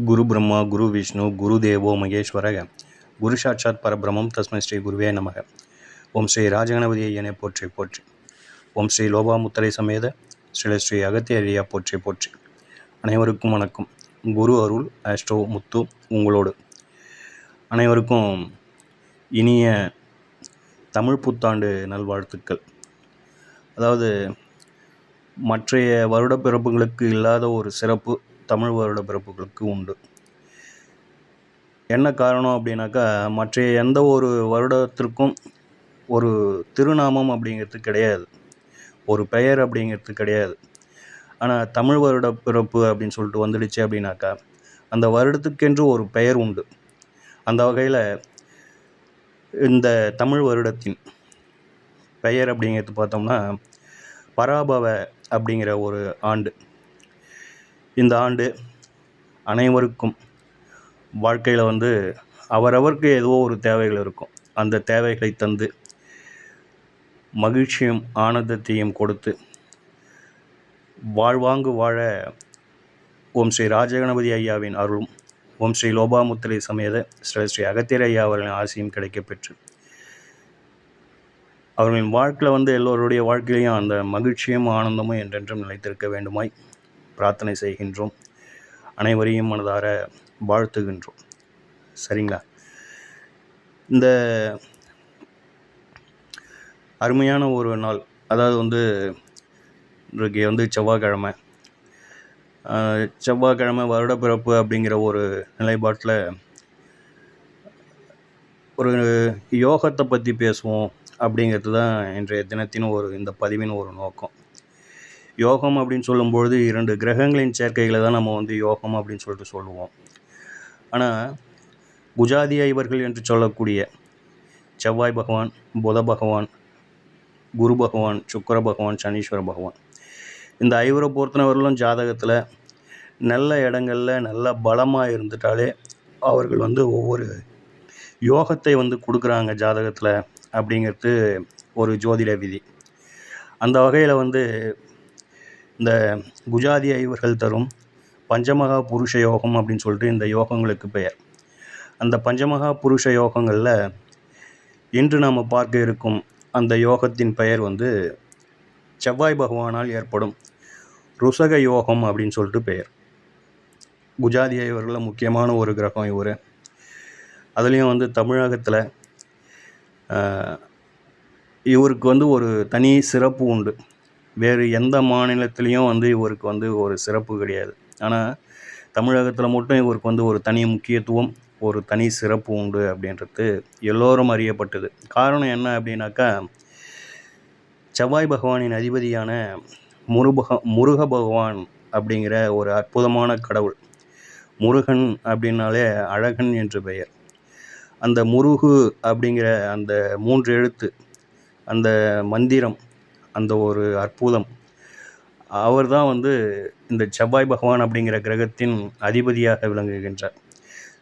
குரு பிரம்மா குரு விஷ்ணு குரு தேவோ மகேஸ்வரக குரு சாட்சாத் பரபிரமம் தஸ்மை ஸ்ரீ குருவே நமக. ஓம் ஸ்ரீ ராஜகணபதி ஐயனை போற்றி போற்றி. ஓம் ஸ்ரீ லோபாமுத்திரை சமேத ஸ்ரீ அகத்திய ஐயா போற்றி போற்றி. அனைவருக்கும் வணக்கம். குரு அருள் ஆஸ்ட்ரோ முத்து உங்களோடு. அனைவருக்கும் இனிய தமிழ் புத்தாண்டு நல்வாழ்த்துக்கள். அதாவது மற்றைய வருட பிறப்புகளுக்கு இல்லாத ஒரு சிறப்பு தமிழ் வருட பிறப்புகளுக்கு உண்டு. என்ன காரணம் அப்படின்னாக்கா, மற்றைய எந்த ஒரு வருடத்திற்கும் ஒரு திருநாமம் அப்படிங்கிறது கிடையாது, ஒரு பெயர் அப்படிங்கிறது கிடையாது. ஆனால் தமிழ் வருட பிறப்பு அப்படின்னு சொல்லிட்டு வந்துடுச்சு அப்படின்னாக்கா, அந்த வருடத்துக்கென்று ஒரு பெயர் உண்டு. அந்த வகையில் இந்த தமிழ் வருடத்தின் பெயர் அப்படிங்கிறது பார்த்தோம்னா பராபவ அப்படிங்கிற ஒரு ஆண்டு. இந்த ஆண்டு அனைவருக்கும் வாழ்க்கையில் அவரவருக்கு ஏதோ ஒரு தேவைகள் இருக்கும். அந்த தேவைகளை தந்து மகிழ்ச்சியும் ஆனந்தத்தையும் கொடுத்து வாழ்வாங்கு வாழ ஓம் ஸ்ரீ ராஜகணபதி ஐயாவின் அருளும் ஓம் ஸ்ரீ லோபாமுத்திரை சமேத ஸ்ரீ அகத்தியர் ஐயா அவர்களின் ஆசையும் கிடைக்கப்பெற்று அவர்களின் வாழ்க்கையில் எல்லோருடைய வாழ்க்கையிலையும் அந்த மகிழ்ச்சியும் ஆனந்தமும் என்றென்றும் நிலைத்திருக்க வேண்டுமாய் பிரார்த்தனை செய்கின்றோம். அனைவரையும் மனதார வாழ்த்துகின்றோம். சரிங்களா? இந்த அருமையான ஒரு நாள், அதாவது இன்றைக்கு செவ்வாய்க்கிழமை வருடப்பிறப்பு அப்படிங்கிற ஒரு நிலைப்பாட்டில் ஒரு யோகத்தை பற்றி பேசுவோம் அப்படிங்கிறது தான் இன்றைய தினத்தின் இந்த பதிவின் ஒரு நோக்கம். யோகம் அப்படின்னு சொல்லும்பொழுது 2 கிரகங்களின் சேர்க்கைகளை தான் நம்ம யோகம் அப்படின்னு சொல்லிட்டு சொல்லுவோம். ஆனால் குஜாதிய இவர்கள் என்று சொல்லக்கூடிய செவ்வாய் பகவான், புத பகவான், குரு பகவான், சுக்கிர பகவான், சனீஸ்வர பகவான், இந்த ஐவரை பொறுத்தவரையிலும் ஜாதகத்தில் நல்ல இடங்களில் நல்ல பலமாக இருந்துட்டாலே அவர்கள் ஒவ்வொரு யோகத்தை கொடுக்குறாங்க ஜாதகத்தில் அப்படிங்கிறது ஒரு ஜோதிட விதி. அந்த வகையில் இந்த குஜாதி ஐவர்கள் தரும் பஞ்சமகா புருஷ யோகம் அப்படின்னு சொல்லிட்டு இந்த யோகங்களுக்கு பெயர். அந்த பஞ்சமகா புருஷ யோகங்களில் இன்று நாம் பார்க்க இருக்கும் அந்த யோகத்தின் பெயர் செவ்வாய் பகவானால் ஏற்படும் ருசக யோகம் அப்படின்னு சொல்லிட்டு பெயர். குஜாதி ஐவர்களில் முக்கியமான ஒரு கிரகம் இவர். அதுலேயும் தமிழகத்தில் இவருக்கு ஒரு தனி சிறப்பு உண்டு. வேறு எந்த மாநிலத்திலையும் இவருக்கு ஒரு சிறப்பு கிடையாது. ஆனால் தமிழகத்தில் மட்டும் இவருக்கு ஒரு தனி முக்கியத்துவம், ஒரு தனி சிறப்பு உண்டு அப்படின்றது எல்லோரும் அறியப்பட்டது. காரணம் என்ன அப்படின்னாக்கா, செவ்வாய் பகவானின் அதிபதியான முருக பகவான் அப்படிங்கிற ஒரு அற்புதமான கடவுள். முருகன் அப்படின்னாலே அழகன் என்று பெயர். அந்த முருகு அப்படிங்கிற அந்த 3 எழுத்து, அந்த மந்திரம், அந்த ஒரு அற்புதம், அவர் தான் இந்த செவ்வாய் பகவான் அப்படிங்கிற கிரகத்தின் அதிபதியாக விளங்குகின்றார்.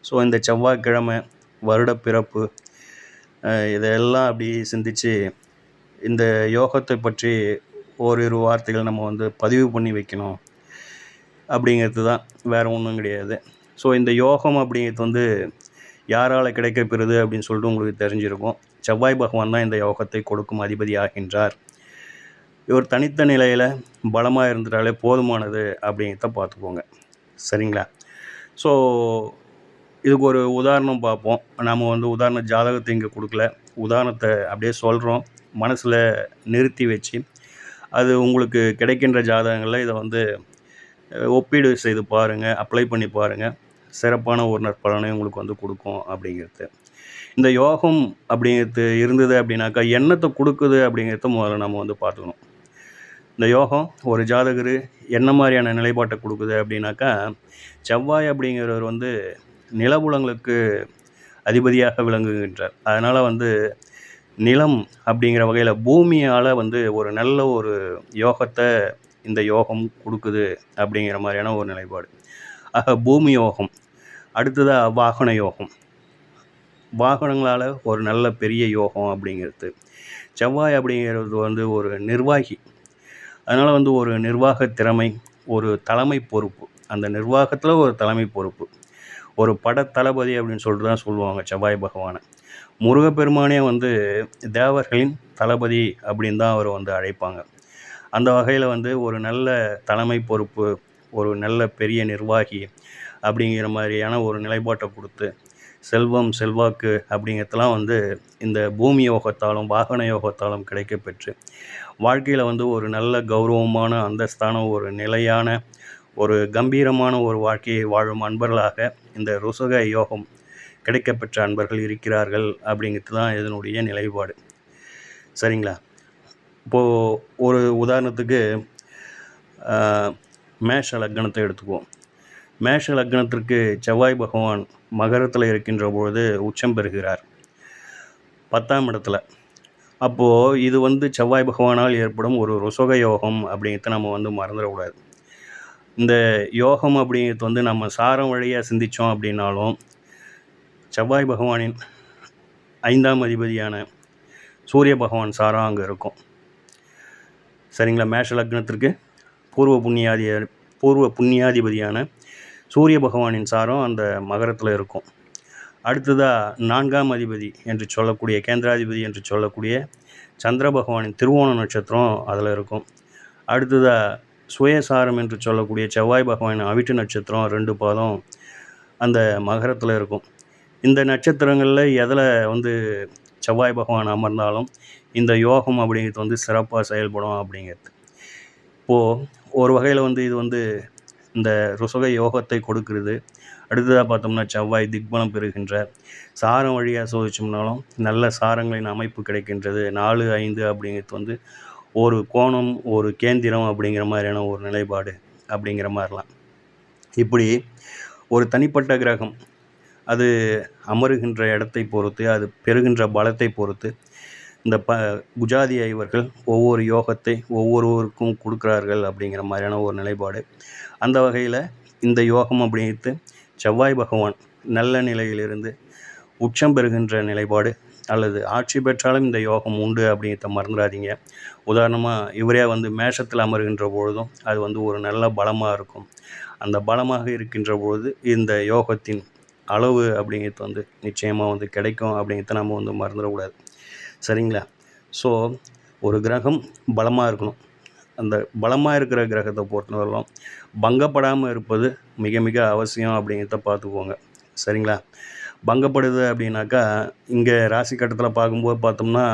ஸோ இந்த செவ்வாய்க்கிழமை வருட பிறப்பு இதெல்லாம் அப்படி சிந்தித்து இந்த யோகத்தை பற்றி ஓரிரு வார்த்தைகள் நம்ம பதிவு பண்ணி வைக்கணும் அப்படிங்கிறது தான், வேறு ஒன்றும் கிடையாது. ஸோ இந்த யோகம் அப்படிங்கிறது யாரால் கிடைக்கப்பெறுது அப்படின்னு சொல்லிட்டு உங்களுக்கு தெரிஞ்சிருக்கும். செவ்வாய் பகவான் தான் இந்த யோகத்தை கொடுக்கும் அதிபதி ஆகின்றார். இவர் தனித்த நிலையில் பலமாக இருந்துட்டாலே போதுமானது அப்படிங்கிறத பார்த்துக்கோங்க. சரிங்களா? ஸோ இதுக்கு ஒரு உதாரணம் பார்ப்போம். நம்ம உதாரண ஜாதகத்தை இங்கே கொடுக்கல, உதாரணத்தை அப்படியே சொல்கிறோம். மனசில் நிறுத்தி வச்சு அது உங்களுக்கு கிடைக்கின்ற ஜாதகங்களில் இதை ஒப்பீடு செய்து பாருங்கள், அப்ளை பண்ணி பாருங்கள். சிறப்பான ஒரு நற்பலனை உங்களுக்கு கொடுக்கும் அப்படிங்கிறது. இந்த யோகம் அப்படிங்கிறது இருந்தது அப்படின்னாக்கா என்னத்தை கொடுக்குது அப்படிங்கிறத முதல்ல நம்ம பார்த்துக்கணும். இந்த யோகம் ஒரு ஜாதகர் என்ன மாதிரியான நிலைப்பாட்டை கொடுக்குது அப்படின்னாக்கா, செவ்வாய் அப்படிங்கிறவர் நிலபுலங்களுக்கு அதிபதியாக விளங்குகின்றார். அதனால் நிலம் அப்படிங்கிற வகையில் பூமியால் ஒரு நல்ல ஒரு யோகத்தை இந்த யோகம் கொடுக்குது அப்படிங்கிற மாதிரியான ஒரு நிலைப்பாடு. ஆக பூமி யோகம். அடுத்ததாக வாகன யோகம். வாகனங்களால் ஒரு நல்ல பெரிய யோகம் அப்படிங்கிறது. செவ்வாய் அப்படிங்கிறது ஒரு நிர்வாகி. அதனால் ஒரு நிர்வாக திறமை, ஒரு தலைமை பொறுப்பு, அந்த நிர்வாகத்தில் ஒரு தலைமை பொறுப்பு, ஒரு பட தளபதி அப்படின்னு சொல்லிட்டு தான் சொல்லுவாங்க செவ்வாய் பகவானை. முருகப்பெருமானே வந்து தேவர்களின் தளபதி அப்படின்னு தான் அவரை வந்து அழைப்பாங்க. அந்த வகையில் வந்து ஒரு நல்ல தலைமை பொறுப்பு, ஒரு நல்ல பெரிய நிர்வாகி அப்படிங்கிற மாதிரியான ஒரு நிலைப்பாட்டை கொடுத்து, செல்வம் செல்வாக்கு அப்படிங்கிறதெல்லாம் வந்து இந்த பூமி யோகத்தாலும் வாகன யோகத்தாலும் கிடைக்கப்பெற்று வாழ்க்கையில் வந்து ஒரு நல்ல கௌரவமான அந்தஸ்தான ஒரு நிலையான ஒரு கம்பீரமான ஒரு வாழ்க்கையை வாழும் அன்பர்களாக இந்த ருசக யோகம் கிடைக்கப்பெற்ற அன்பர்கள் இருக்கிறார்கள் அப்படிங்கிறது தான் இதனுடைய நிலைப்பாடு. சரிங்களா? இப்போது ஒரு உதாரணத்துக்கு மேஷ லக்னத்தை எடுத்துக்குவோம். மேஷ லக்னத்திற்கு செவ்வாய் பகவான் மகரத்தில் இருக்கின்ற பொழுது உச்சம் பெறுகிறார் 10ஆம் இடத்துல. அப்போது இது வந்து செவ்வாய் பகவானால் ஏற்படும் ஒரு ருசக யோகம் அப்படிங்கிறத நம்ம வந்து மறந்துடக்கூடாது. இந்த யோகம் அப்படிங்கிறது வந்து நம்ம சாரம் வழியாக சிந்தித்தோம் அப்படின்னாலும் செவ்வாய் பகவானின் 5ஆம் அதிபதியான சூரிய பகவான் சாரம் அங்கே இருக்கும். சரிங்களா? மேஷ லக்னத்திற்கு பூர்வ புண்ணியாதிபதியான சூரிய பகவானின் சாரம் அந்த மகரத்தில் இருக்கும். அடுத்ததாக 4ஆம் அதிபதி என்று சொல்லக்கூடிய கேந்திராதிபதி என்று சொல்லக்கூடிய சந்திர பகவானின் திருவோண நட்சத்திரம் அதில் இருக்கும். அடுத்ததாக சுயசாரம் என்று சொல்லக்கூடிய செவ்வாய் பகவானின் அவிட்டு நட்சத்திரம் 2 பாதம் அந்த மகரத்தில் இருக்கும். இந்த நட்சத்திரங்களில் எதில் வந்து செவ்வாய் பகவான் அமர்ந்தாலும் இந்த யோகம் அப்படிங்கிறது வந்து சிறப்பாக செயல்படும் அப்படிங்கிறது. இப்போது ஒரு வகையில் வந்து இது வந்து இந்த ருசக யோகத்தை கொடுக்கிறது. அடுத்ததாக பார்த்தோம்னா செவ்வாய் திக்பலம் பெறுகின்ற சாரம் வழியாக சோதிச்சோம்னாலும் நல்ல சாரங்களின் அமைப்பு கிடைக்கின்றது. 4, 5 அப்படிங்கிறது வந்து ஒரு கோணம், ஒரு கேந்திரம் அப்படிங்கிற மாதிரியான ஒரு நிலைப்பாடு அப்படிங்கிற மாதிரிலாம். இப்படி ஒரு தனிப்பட்ட கிரகம் அது அமருகின்ற இடத்தை பொறுத்து, அது பெறுகின்ற பலத்தை பொறுத்து இந்த குஜாதி ஐவர்கள் ஒவ்வொரு யோகத்தை ஒவ்வொருவருக்கும் கொடுக்குறார்கள் அப்படிங்கிற மாதிரியான ஒரு நிலைப்பாடு. அந்த வகையில் இந்த யோகம் அப்படிங்கிறது செவ்வாய் பகவான் நல்ல நிலையிலிருந்து உச்சம் பெறுகின்ற நிலைப்பாடு அல்லது ஆட்சி பெற்றாலும் இந்த யோகம் உண்டு அப்படிங்கிறத மறந்துடாதீங்க. உதாரணமாக இவரே வந்து மேஷத்தில் அமர்கின்ற பொழுதும் அது வந்து ஒரு நல்ல பலமாக இருக்கும். அந்த பலமாக இருக்கின்ற பொழுது இந்த யோகத்தின் அளவு அப்படிங்கிறது வந்து நிச்சயமாக வந்து கிடைக்கும் அப்படிங்கிறத நம்ம வந்து மறந்துடக்கூடாது. சரிங்களா? ஸோ ஒரு கிரகம் பலமாக இருக்கணும். அந்த பலமாக இருக்கிற கிரகத்தை பொறுத்தவரையிலும் பங்கப்படாமல் இருப்பது மிக மிக அவசியம் அப்படிங்கிறத பார்த்துக்குவோங்க. சரிங்களா? பங்கப்படுது அப்படின்னாக்கா இங்கே ராசி கட்டத்தில் பார்க்கும்போது பார்த்தோம்னா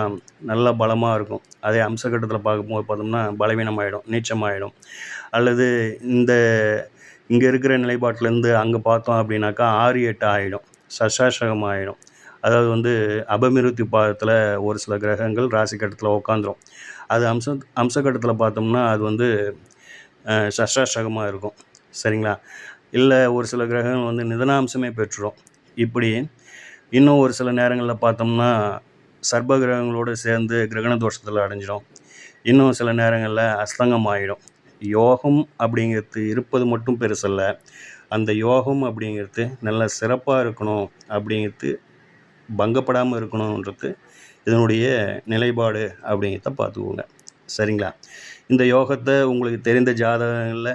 நல்ல பலமாக இருக்கும். அதே அம்ச கட்டத்தில் பார்க்கும்போது பார்த்தோம்னா பலவீனமாகிடும், நீச்சமாகிடும். அல்லது இங்கே இருக்கிற நிலைப்பாட்டிலேருந்து அங்கே பார்த்தோம் அப்படின்னாக்கா 6, 8 ஆகிடும், சசாசகம் ஆகிடும். அதாவது வந்து அபமிருத்தி பாதத்தில் ஒரு சில கிரகங்கள் ராசி கட்டத்தில் உட்காந்துரும். அது அம்ச கட்டத்தில் பார்த்தோம்னா அது வந்து சசாசகமாக இருக்கும். சரிங்களா? இல்லை ஒரு சில கிரகங்கள் வந்து நிதனாம்சமே பெற்றுரும். இப்படி இன்னும் ஒரு சில நேரங்களில் பார்த்தோம்னா சர்ப கிரகங்களோடு சேர்ந்து கிரகண தோஷத்தில் அடைஞ்சிடும். இன்னும் சில நேரங்களில் அஸ்தங்கம் ஆகிடும். யோகம் அப்படிங்கிறது இருப்பது மட்டும் பெருசல்ல, அந்த யோகம் அப்படிங்கிறது நல்ல சிறப்பாக இருக்கணும் அப்படிங்கிறது பங்கப்படாமல் இருக்கணுன்றது இதனுடைய நிலைப்பாடு அப்படிங்கிறத பார்த்துக்கோங்க. சரிங்களா? இந்த யோகத்தை உங்களுக்கு தெரிந்த ஜாதகங்களில்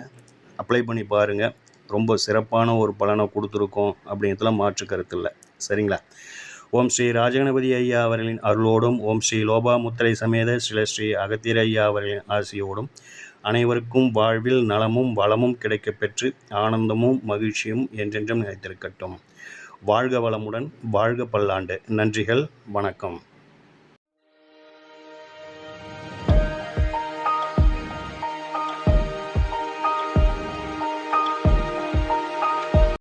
அப்ளை பண்ணி பாருங்கள். ரொம்ப சிறப்பான ஒரு பலனை கொடுத்துருக்கோம் அப்படிங்கிறதுல மாற்று கருத்து இல்லை. சரிங்களா? ஓம் ஸ்ரீ ராஜகணபதி ஐயா அவர்களின் அருளோடும், ஓம் ஸ்ரீ லோபாமுத்திரை சமேத ஸ்ரீ அகத்தியர் ஐயா அவர்களின் ஆசியோடும் அனைவருக்கும் வாழ்வில் நலமும் வளமும் கிடைக்கப்பெற்று ஆனந்தமும் மகிழ்ச்சியும் என்றென்றும் நிலைத்திருக்கட்டும். வாழ்க வளமுடன், வாழ்க பல்லாண்டு. நன்றிகள், வணக்கம்.